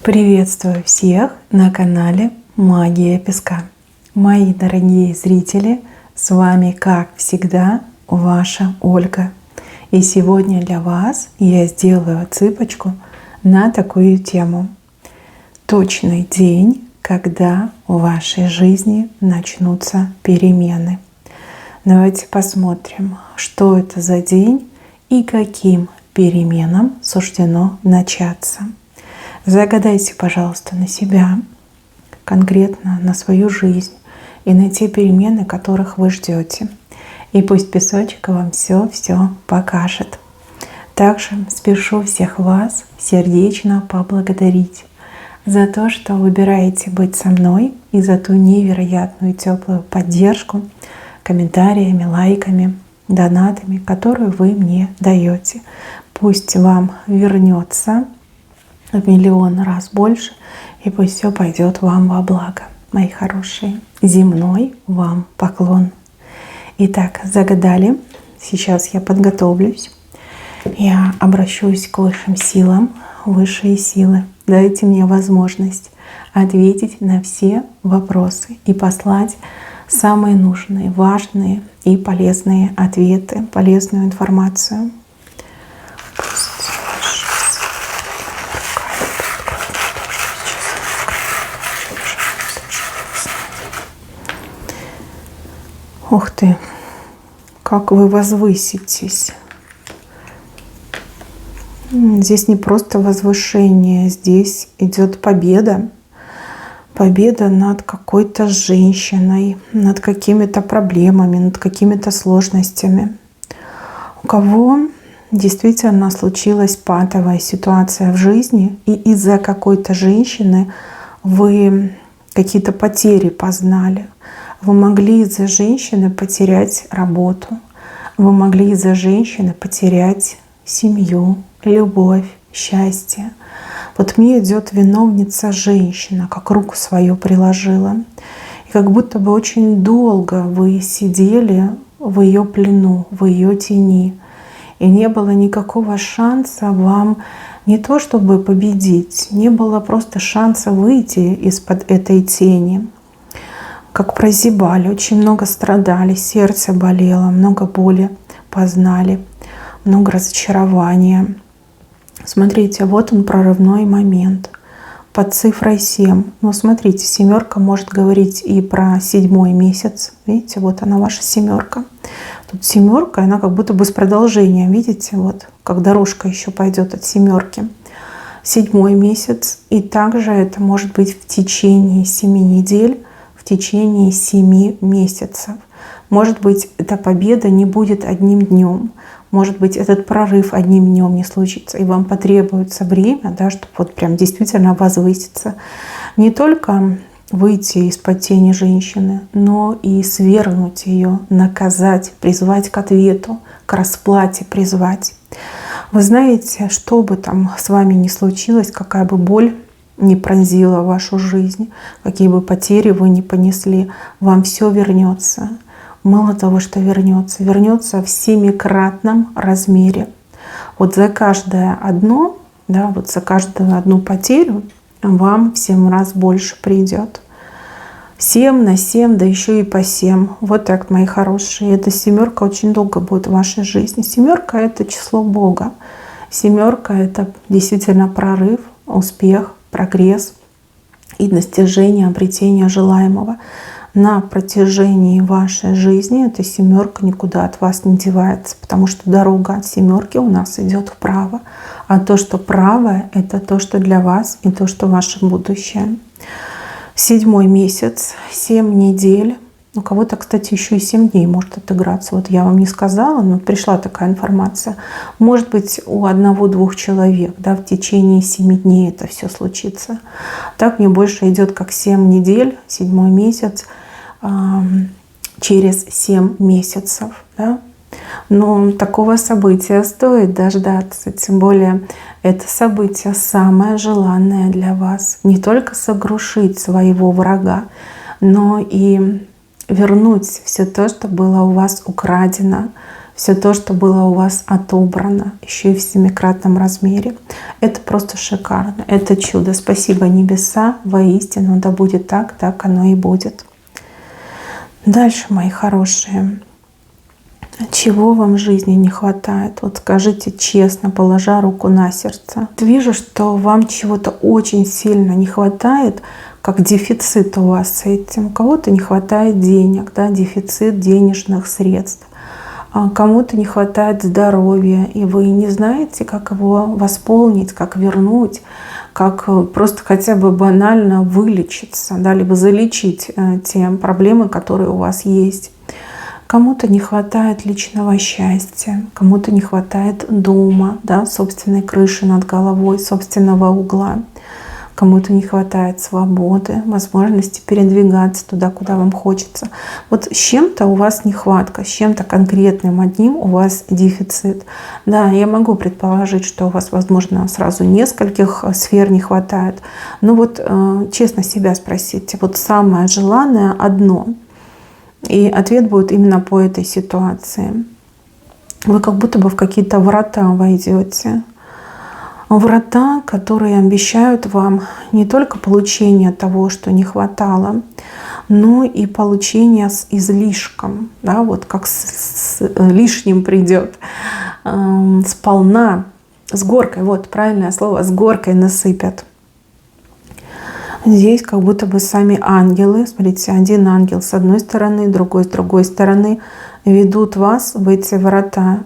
Приветствую всех на канале Магия Песка. Мои дорогие зрители, с вами, как всегда, ваша Ольга. И сегодня для вас я сделаю цыпочку на такую тему. Точный день, когда в вашей жизни начнутся перемены. Давайте посмотрим, что это за день и каким переменам суждено начаться. Загадайте, пожалуйста, на себя, конкретно на свою жизнь и на те перемены, которых вы ждете. И пусть песочек вам все покажет. Также спешу всех вас сердечно поблагодарить за то, что выбираете быть со мной и за ту невероятную теплую поддержку комментариями, лайками, донатами, которую вы мне даете. Пусть вам вернется в миллион раз больше, и пусть все пойдет вам во благо, мои хорошие. Земной вам поклон. Итак, загадали. Сейчас я подготовлюсь. Я обращусь к высшим силам. Высшие силы, дайте мне возможность ответить на все вопросы и послать самые нужные, важные и полезные ответы, полезную информацию. Ух ты, как вы возвыситесь. Здесь не просто возвышение, здесь идет победа. Победа над какой-то женщиной, над какими-то проблемами, над какими-то сложностями. У кого действительно случилась патовая ситуация в жизни, и из-за какой-то женщины вы какие-то потери познали. Вы могли из-за женщины потерять работу. Вы могли из-за женщины потерять семью, любовь, счастье. Вот мне идет виновница женщина, как руку свою приложила. И как будто бы очень долго вы сидели в ее плену, в ее тени. И не было никакого шанса вам не то чтобы победить, не было просто шанса выйти из-под этой тени. Как прозябали, очень много страдали, сердце болело, много боли познали, много разочарования. Смотрите, вот он прорывной момент под цифрой 7. Ну, смотрите, семерка может говорить и про 7-й месяц. Видите, вот она, ваша семерка. Тут семерка, она как будто бы с продолжением, видите, вот как дорожка еще пойдет от семерки. 7-й месяц, и также это может быть в течение 7 недель, в течение 7 месяцев. Может быть, эта победа не будет одним днем. Может быть, этот прорыв одним днем не случится, и вам потребуется время, да, чтобы вот прям действительно возвыситься. Не только выйти из-под тени женщины, но и свергнуть ее, наказать, призвать к ответу, к расплате призвать. Вы знаете, что бы там с вами ни случилось, какая бы боль не пронзила вашу жизнь, какие бы потери вы ни понесли, вам все вернется. Мало того, что вернется в 7-кратном размере. Вот за каждое одно, да, вот за каждую одну потерю вам в 7 раз больше придет. 7 на 7, да еще и по 7. Вот так, мои хорошие. Эта семерка очень долго будет в вашей жизни. Семерка — это число Бога. Семерка — это действительно прорыв, успех, прогресс и достижение, обретение желаемого. На протяжении вашей жизни эта семерка никуда от вас не девается, потому что дорога от семерки у нас идет вправо. А то, что правое, это то, что для вас и то, что ваше будущее. 7-й месяц, 7 недель. У кого-то, кстати, еще и 7 дней может отыграться. Вот я вам не сказала, но пришла такая информация. Может быть, у 1-2 человек, да, в течение 7 дней это все случится. Так мне больше идет как 7 недель, 7-й месяц, через 7 месяцев. Да? Но такого события стоит дождаться. Тем более это событие самое желанное для вас. Не только сокрушить своего врага, но и вернуть все то, что было у вас украдено, все то, что было у вас отобрано, еще и в 7-кратном размере. Это просто шикарно, это чудо. Спасибо, небеса, воистину, да будет так, так оно и будет. Дальше, мои хорошие. Чего вам в жизни не хватает? Вот скажите честно, положа руку на сердце. Вижу, что вам чего-то очень сильно не хватает, как дефицит у вас с этим. У кого-то не хватает денег, да, дефицит денежных средств. А кому-то не хватает здоровья, и вы не знаете, как его восполнить, как вернуть, как просто хотя бы банально вылечиться, да, либо залечить те проблемы, которые у вас есть. Кому-то не хватает личного счастья, кому-то не хватает дома, да, собственной крыши над головой, собственного угла. Кому-то не хватает свободы, возможности передвигаться туда, куда вам хочется. Вот с чем-то у вас нехватка, с чем-то конкретным одним у вас дефицит. Да, я могу предположить, что у вас, возможно, сразу нескольких сфер не хватает. Но вот честно себя спросите, вот самое желанное одно. И ответ будет именно по этой ситуации. Вы как будто бы в какие-то врата войдете. Врата, которые обещают вам не только получение того, что не хватало, но и получение с излишком. Да, вот как с лишним придет. Сполна, с горкой, вот правильное слово, с горкой насыпят. Здесь как будто бы сами ангелы, смотрите, один ангел с одной стороны, другой с другой стороны, ведут вас в эти врата.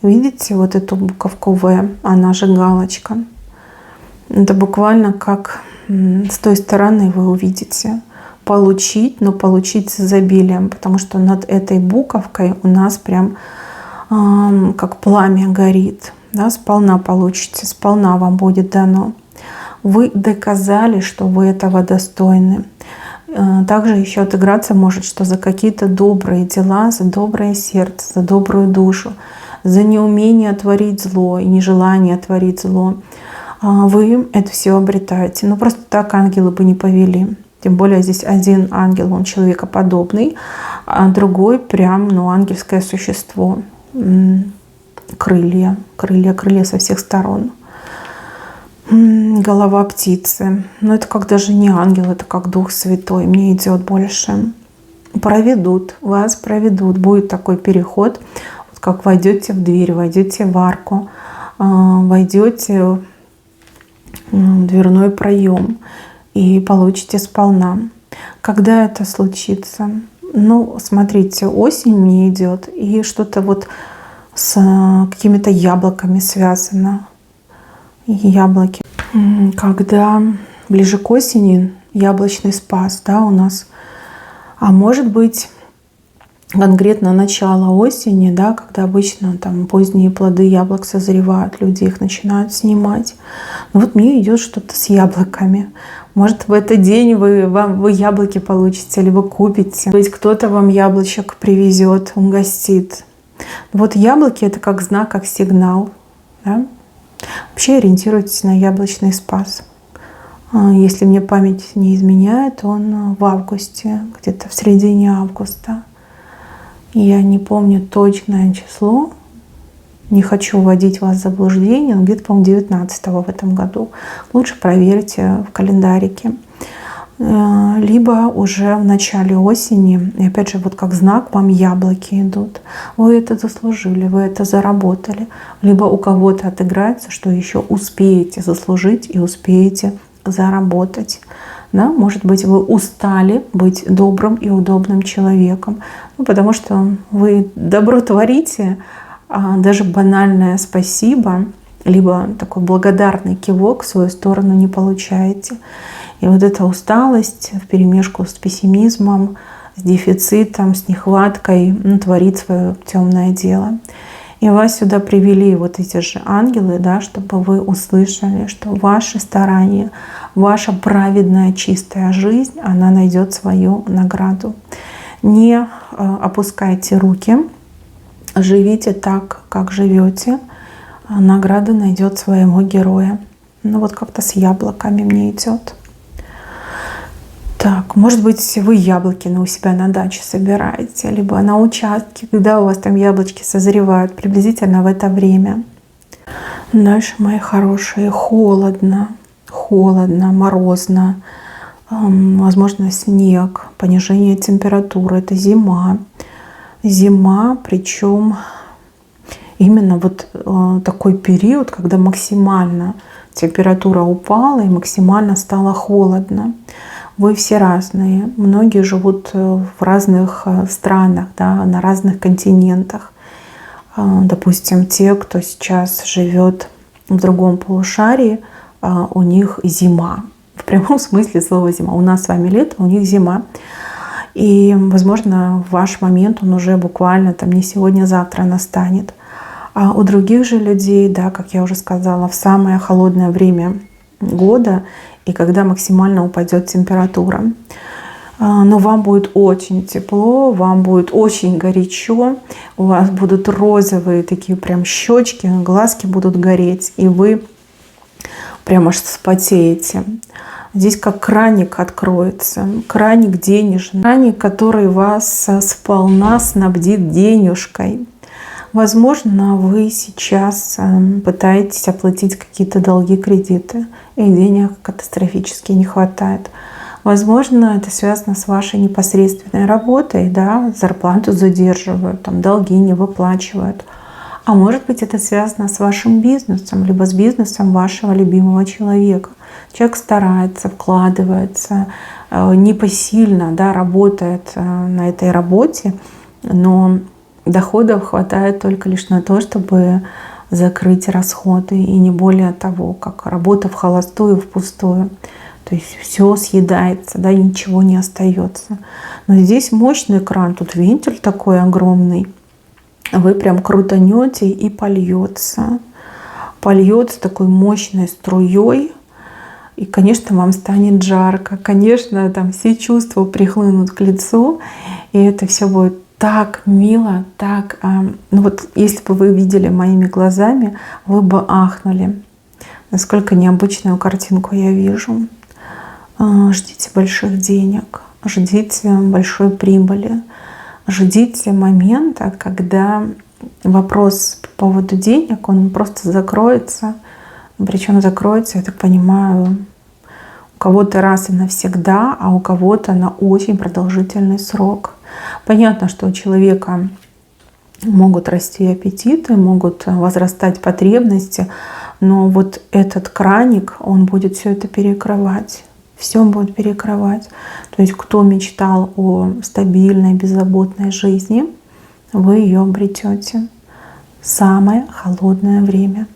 Видите вот эту буковку В, она же галочка. Это буквально как с той стороны вы увидите. Получить, но получить с изобилием, потому что над этой буковкой у нас прям как пламя горит. Да, сполна получите, сполна вам будет дано. Вы доказали, что вы этого достойны. Также еще отыграться может, что за какие-то добрые дела, за доброе сердце, за добрую душу, за неумение творить зло и нежелание творить зло, вы это все обретаете. Но просто так ангелы бы не повели. Тем более здесь один ангел, он человекоподобный, а другой прям, ангельское существо. Крылья со всех сторон. Голова птицы. Но это как даже не ангел, это как Дух Святой. Мне идет больше. Проведут, вас проведут. Будет такой переход, вот как войдете в дверь, войдете в арку, войдете в дверной проем и получите сполна. Когда это случится? Смотрите, осень мне идет, и что-то вот с какими-то яблоками связано. Яблоки. Когда ближе к осени яблочный спас, да, у нас. А может быть, конкретно начало осени, да, когда обычно там поздние плоды яблок созревают, люди их начинают снимать. Но вот мне идет что-то с яблоками. Может, в этот день вы яблоки получите, либо купите. То есть кто-то вам яблочек привезет, угостит. Вот яблоки — это как знак, как сигнал. Да? Вообще ориентируйтесь на яблочный спас. Если мне память не изменяет, он в августе, где-то в середине августа. Я не помню точное число, не хочу вводить вас в заблуждение, но где-то, по-моему, 19-го в этом году. Лучше проверьте в календарике. Либо уже в начале осени, и опять же, вот как знак вам яблоки идут. Вы это заслужили, вы это заработали. Либо у кого-то отыграется, что еще успеете заслужить и успеете заработать. Да? Может быть, вы устали быть добрым и удобным человеком, потому что вы добро творите, а даже банальное спасибо, либо такой благодарный кивок в свою сторону не получаете. И вот эта усталость вперемешку с пессимизмом, с дефицитом, с нехваткой творит свое темное дело. И вас сюда привели вот эти же ангелы, да, чтобы вы услышали, что ваши старания, ваша праведная чистая жизнь, она найдет свою награду. Не опускайте руки, живите так, как живете. Награда найдет своего героя. Вот как-то с яблоками мне идет. Так, Может быть, вы яблоки у себя на даче собираете, либо на участке, когда у вас там яблочки созревают, приблизительно в это время. Дальше, мои хорошие, холодно, морозно, возможно, снег, понижение температуры, это зима. Зима, причем именно вот такой период, когда максимально температура упала и максимально стало холодно. Вы все разные. Многие живут в разных странах, да, на разных континентах. Допустим, те, кто сейчас живет в другом полушарии, у них зима. В прямом смысле слова зима. У нас с вами лето, у них зима. И, возможно, в ваш момент он уже буквально там не сегодня-завтра настанет. А у других же людей, да, как я уже сказала, в самое холодное время года и когда максимально упадет температура. Но вам будет очень тепло, вам будет очень горячо, у вас будут розовые такие прям щечки, глазки будут гореть, и вы прям аж вспотеете. Здесь как краник откроется, краник денежный, краник, который вас сполна снабдит денежкой. Возможно, вы сейчас пытаетесь оплатить какие-то долги, кредиты, и денег катастрофически не хватает. Возможно, это связано с вашей непосредственной работой, да, зарплату задерживают, там, долги не выплачивают. А может быть, это связано с вашим бизнесом, либо с бизнесом вашего любимого человека. Человек старается, вкладывается, непосильно, да, работает на этой работе, но доходов хватает только лишь на то, чтобы закрыть расходы, и не более того, как работа в холостую, впустую. То есть все съедается, да, ничего не остается. Но здесь мощный кран, тут вентиль такой огромный. Вы прям крутанете и польется. Польется такой мощной струей. И, конечно, вам станет жарко. Конечно, там все чувства прихлынут к лицу. И это все будет так мило, так... Ну вот, если бы вы видели моими глазами, вы бы ахнули. Насколько необычную картинку я вижу. Ждите больших денег, ждите большой прибыли, ждите момента, когда вопрос по поводу денег, он просто закроется. Причем закроется, я так понимаю, у кого-то раз и навсегда, а у кого-то на очень продолжительный срок. Понятно, что у человека могут расти аппетиты, могут возрастать потребности, но вот этот краник, он будет все это перекрывать. Все он будет перекрывать. То есть кто мечтал о стабильной, беззаботной жизни, вы ее обретете. Самое холодное время.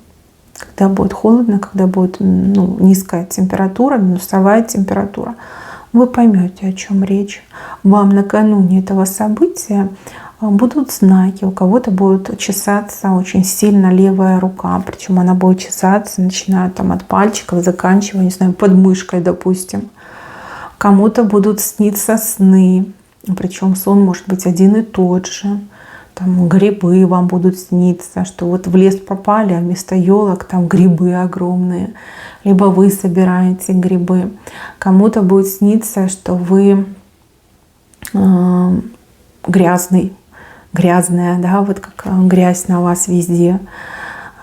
Когда будет холодно, когда будет низкая температура, минусовая температура, вы поймете, о чем речь. Вам накануне этого события будут знаки. У кого-то будет чесаться очень сильно левая рука. Причем она будет чесаться, начиная там от пальчиков, заканчивая, не знаю, подмышкой, допустим. Кому-то будут сниться сны. Причем сон может быть один и тот же. Там грибы вам будут сниться, что вот в лес попали, а вместо елок там грибы огромные. Либо вы собираете грибы. Кому-то будет сниться, что вы грязная, да, вот как грязь на вас везде.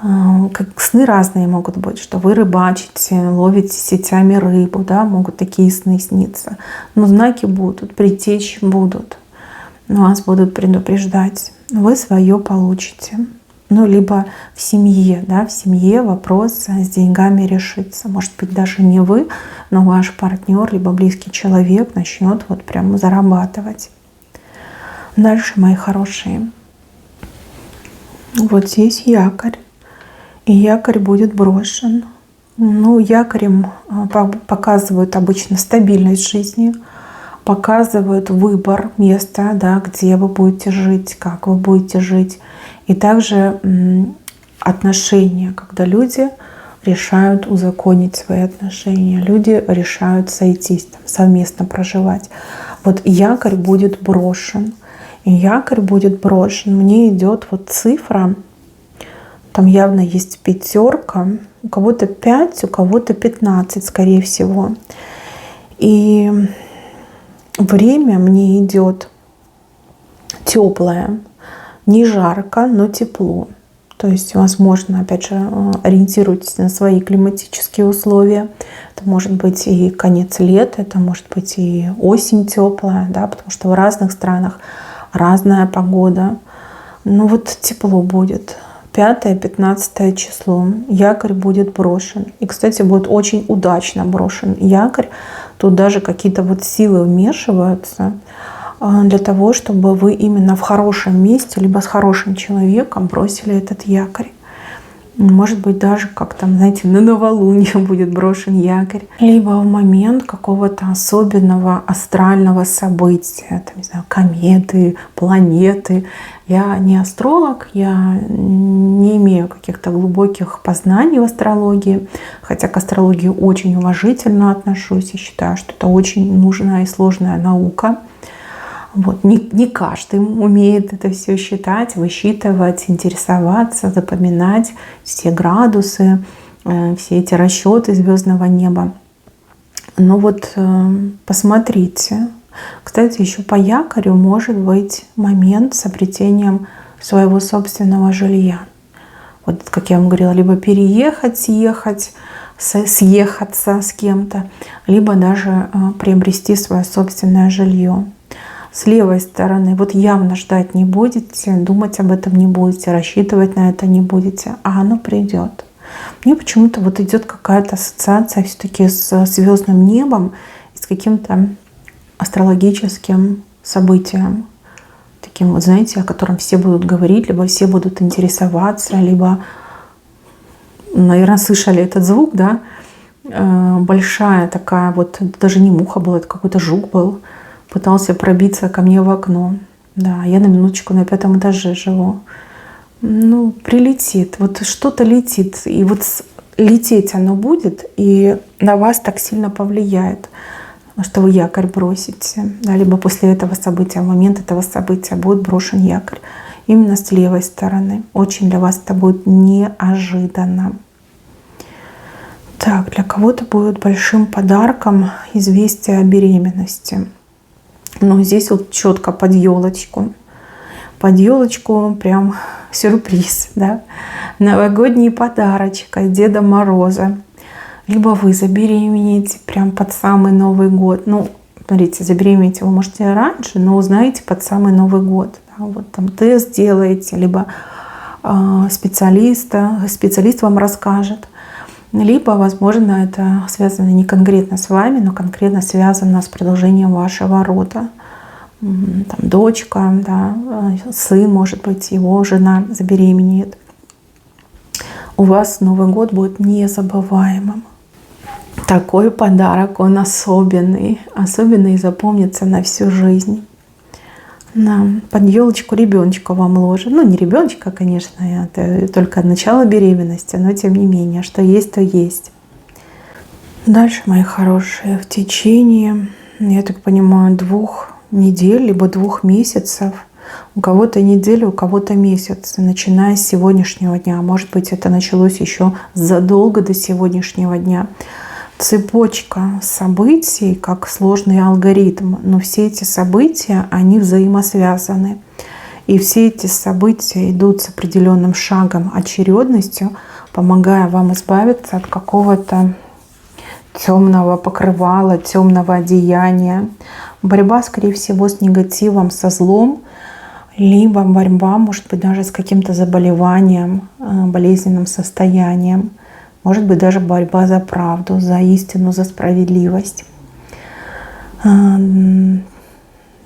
Как сны разные могут быть, что вы рыбачите, ловите сетями рыбу, да, могут такие сны сниться. Но знаки будут, предтечи будут. Вас будут предупреждать. Вы свое получите. Ну, либо в семье, да, в семье вопрос с деньгами решится. Может быть, даже не вы, но ваш партнер, либо близкий человек начнет вот прямо зарабатывать. Дальше, мои хорошие. Вот здесь якорь. И якорь будет брошен. Ну, якорем показывают обычно стабильность жизни, показывают выбор места, да, где вы будете жить, как вы будете жить. И также отношения, когда люди решают узаконить свои отношения, люди решают сойтись, там, совместно проживать. Вот якорь будет брошен. И якорь будет брошен. Мне идет вот цифра, там явно есть пятерка, у кого-то 5, у кого-то 15, скорее всего. И время мне идет теплое, не жарко, но тепло. То есть, возможно, опять же, ориентируйтесь на свои климатические условия. Это может быть и конец лета, это может быть и осень теплая, да, потому что в разных странах разная погода. Ну вот тепло будет. 5-15 число. Якорь будет брошен. И, кстати, будет очень удачно брошен якорь. Тут даже какие-то вот силы вмешиваются для того, чтобы вы именно в хорошем месте, либо с хорошим человеком бросили этот якорь. Может быть, даже как там, знаете, на новолуние будет брошен якорь. Либо в момент какого-то особенного астрального события. Там, не знаю, кометы, планеты. Я не астролог, я не имею каких-то глубоких познаний в астрологии. Хотя к астрологии очень уважительно отношусь и считаю, что это очень нужная и сложная наука. Вот. Не каждый умеет это все считать, высчитывать, интересоваться, запоминать все градусы, все эти расчеты звездного неба. Но вот посмотрите. Кстати, еще по якорю может быть момент с обретением своего собственного жилья. Вот, как я вам говорила, либо переехать, съехаться с кем-то, либо даже приобрести свое собственное жилье. С левой стороны вот явно ждать не будете, думать об этом не будете, рассчитывать на это не будете, а оно придет. Мне почему-то вот идет какая-то ассоциация все-таки с звездным небом и с каким-то астрологическим событием. Таким вот, знаете, о котором все будут говорить, либо все будут интересоваться, либо, наверное, слышали этот звук, да? Большая такая вот, даже не муха была, это какой-то жук был, пытался пробиться ко мне в окно. Да, я на минуточку на 5-м этаже живу. Ну, прилетит. Вот что-то летит. И вот лететь оно будет, и на вас так сильно повлияет, что вы якорь бросите. Да, либо после этого события, в момент этого события будет брошен якорь. Именно с левой стороны. Очень для вас это будет неожиданно. Так, для кого-то будет большим подарком известие о беременности. Но здесь вот четко под елочку. Под елочку прям сюрприз, да? Новогодний подарочек от Деда Мороза. Либо вы забеременеете прям под самый Новый год. Ну, смотрите, забеременеете вы можете раньше, но узнаете под самый Новый год. Да? Вот там тест делаете, либо специалист вам расскажет. Либо, возможно, это связано не конкретно с вами, но конкретно связано с продолжением вашего рода. Там дочка, да, сын, может быть, его жена забеременеет. У вас Новый год будет незабываемым. Такой подарок, он особенный. Особенный и запомнится на всю жизнь. Под елочку ребеночка вам ложат. Ну, не ребеночка, конечно, это только начало беременности, но тем не менее, что есть, то есть. Дальше, мои хорошие, в течение, я так понимаю, 2 недель, либо 2 месяцев, у кого-то неделя, у кого-то месяц, начиная с сегодняшнего дня. Может быть, это началось еще задолго до сегодняшнего дня. Цепочка событий, как сложный алгоритм, но все эти события, они взаимосвязаны. И все эти события идут с определенным шагом, очередностью, помогая вам избавиться от какого-то темного покрывала, темного одеяния. Борьба, скорее всего, с негативом, со злом, либо борьба, может быть, даже с каким-то заболеванием, болезненным состоянием. Может быть, даже борьба за правду, за истину, за справедливость. 2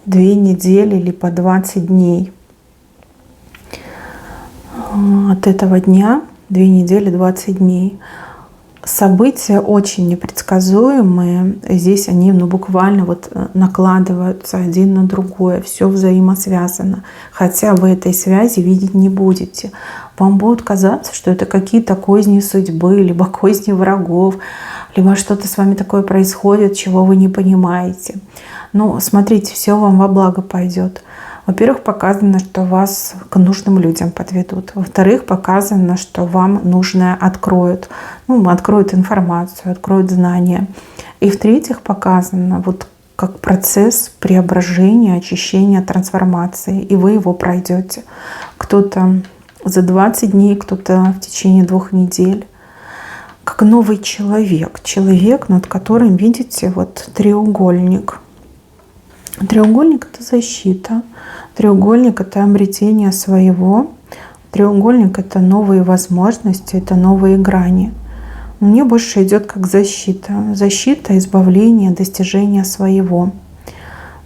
недели или по 20 дней. От этого дня 2 недели, 20 дней. События очень непредсказуемые. Здесь они буквально вот накладываются один на другое. Все взаимосвязано. Хотя вы этой связи видеть не будете. Вам будет казаться, что это какие-то козни судьбы, либо козни врагов, либо что-то с вами такое происходит, чего вы не понимаете. Но смотрите, все вам во благо пойдет. Во-первых, показано, что вас к нужным людям подведут. Во-вторых, показано, что вам нужное откроют. Откроют информацию, откроют знания. И в-третьих, показано, вот как процесс преображения, очищения, трансформации, и вы его пройдете. Кто-то за 20 дней, кто-то в течение 2 недель. Как новый человек. Человек, над которым, видите, вот треугольник. Треугольник — это защита. Треугольник — это обретение своего. Треугольник — это новые возможности, это новые грани. Мне больше идет как защита. Защита, избавление, достижение своего.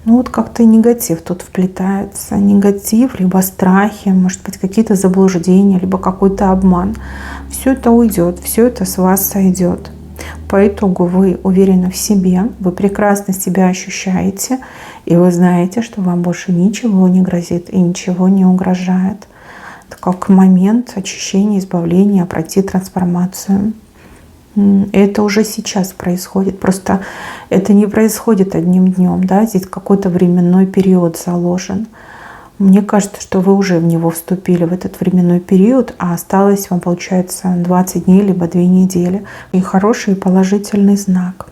Ну вот как-то негатив тут вплетается. Негатив, либо страхи, может быть, какие-то заблуждения, либо какой-то обман. Все это уйдет, все это с вас сойдет. По итогу вы уверены в себе, вы прекрасно себя ощущаете, и вы знаете, что вам больше ничего не грозит и ничего не угрожает. Это как момент очищения, избавления, пройти трансформацию. Это уже сейчас происходит. Просто это не происходит одним днем. Да? Здесь какой-то временной период заложен. Мне кажется, что вы уже в него вступили, в этот временной период, а осталось вам, получается, 20 дней либо 2 недели. И хороший и положительный знак.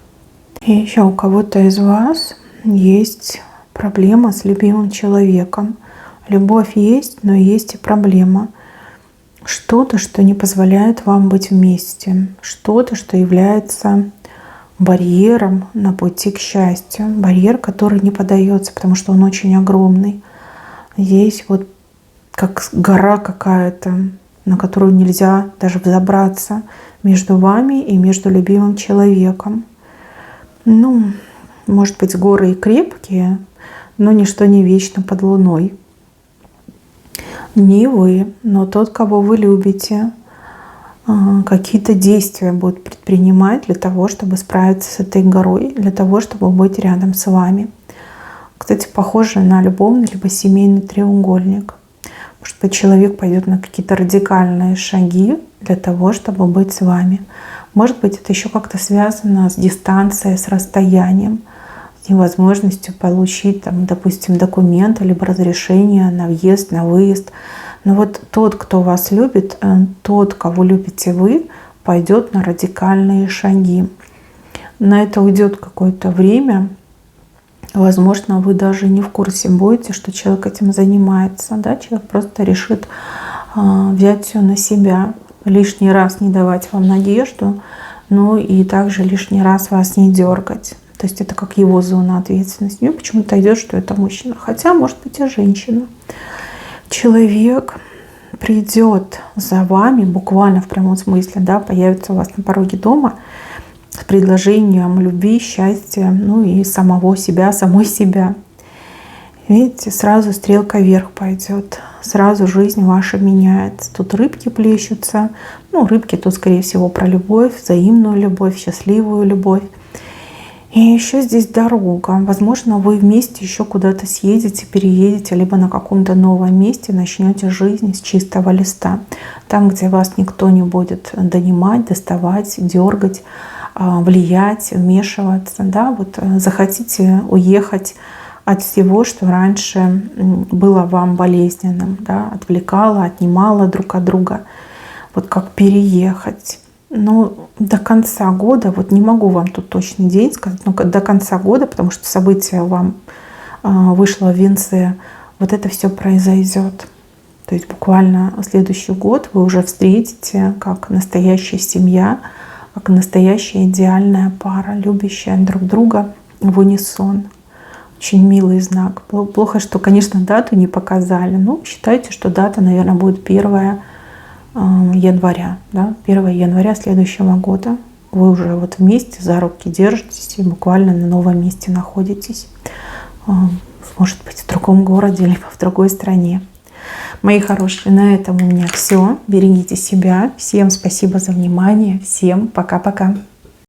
И еще у кого-то из вас есть проблема с любимым человеком. Любовь есть, но есть и проблема. Что-то, что не позволяет вам быть вместе. Что-то, что является барьером на пути к счастью. Барьер, который не поддается, потому что он очень огромный. Есть вот как гора какая-то, на которую нельзя даже взобраться между вами и между любимым человеком. Ну, может быть, горы и крепкие, но ничто не вечно под луной. Не вы, но тот, кого вы любите, какие-то действия будет предпринимать для того, чтобы справиться с этой горой, для того, чтобы быть рядом с вами. Кстати, похоже на любовный либо семейный треугольник. Может быть, человек пойдет на какие-то радикальные шаги для того, чтобы быть с вами. Может быть, это еще как-то связано с дистанцией, с расстоянием, с невозможностью получить, там, допустим, документы либо разрешение на въезд, на выезд. Но вот тот, кто вас любит, тот, кого любите вы, пойдет на радикальные шаги. На это уйдет какое-то время. Возможно, вы даже не в курсе будете, что человек этим занимается. Да? Человек просто решит взять все на себя, лишний раз не давать вам надежду, но и также лишний раз вас не дергать. То есть это как его зона ответственности. Мне почему-то идет, что это мужчина. Хотя, может быть, и женщина. Человек придет за вами, буквально в прямом смысле, да, появится у вас на пороге дома с предложением любви, счастья, ну и самого себя, самой себя. Видите, сразу стрелка вверх пойдет, сразу жизнь ваша меняется. Тут рыбки плещутся, ну рыбки тут скорее всего про любовь, взаимную любовь, счастливую любовь. И еще здесь дорога. Возможно, вы вместе еще куда-то съедете, переедете, либо на каком-то новом месте начнете жизнь с чистого листа. Там, где вас никто не будет донимать, доставать, дергать, влиять, вмешиваться. Да? Вот захотите уехать от всего, что раньше было вам болезненным, да? Отвлекало, отнимало друг от друга. Вот как переехать. Но до конца года, вот не могу вам тут точный день сказать, но до конца года, потому что событие вам вышло в венце, вот это все произойдет. То есть буквально следующий год вы уже встретите как настоящая семья, как настоящая идеальная пара, любящая друг друга в унисон. Очень милый знак. Плохо, что, конечно, дату не показали. Но считайте, что дата, наверное, будет 1 января. Да? 1 января следующего года. Вы уже вот вместе за руки держитесь и буквально на новом месте находитесь. Может быть, в другом городе, либо в другой стране. Мои хорошие, на этом у меня все. Берегите себя. Всем спасибо за внимание. Всем пока-пока.